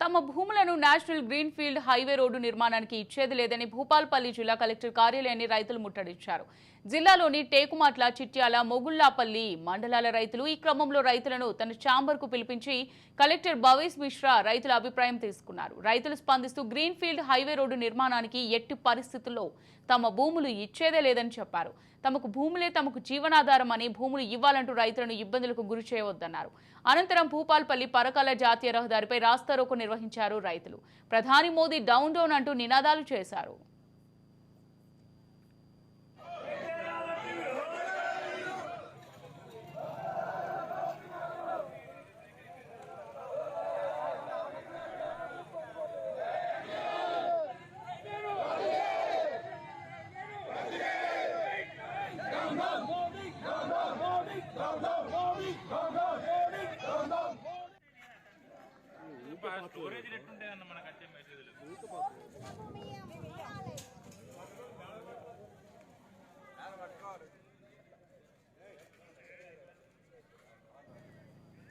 తమ భూములను national green field highway road నిర్మాణానికి ఇచ్చేది లేదని భూపాల్పల్లి జిల్లా కలెక్టర్ కార్యాలయాన్ని రైతులు ముట్టడించారు. జిల్లాలోని టేకుమాట్ల, చిట్యాల, మొగుళ్లాపల్లి మండలాల రైతులు ఈ క్రమంలో రైతులను తన ఛాంబర్కు పిలిపించి కలెక్టర్ భవేష్ మిశ్రా రైతుల అభిప్రాయం తీసుకున్నారు. రైతులు స్పందిస్తూ గ్రీన్ ఫీల్డ్ హైవే రోడ్డు నిర్మాణానికి ఎట్టి పరిస్థితుల్లో తమ భూములు ఇచ్చేదే లేదని చెప్పారు. తమకు భూములే తమకు జీవనాధారం అని భూములు ఇవ్వాలంటూ రైతులను ఇబ్బందులకు గురి చేయవద్దన్నారు. అనంతరం భూపాల్పల్లి పరకాల జాతీయ రహదారిపై రాస్తారోకో నిర్వహించారు రైతులు. ప్రధాని మోదీ డౌన్ డౌన్ అంటూ నినాదాలు చేశారు. స్టోరేజ్ ఎట్టుంటే అన్న మనకు వచ్చే మెసేజ్లు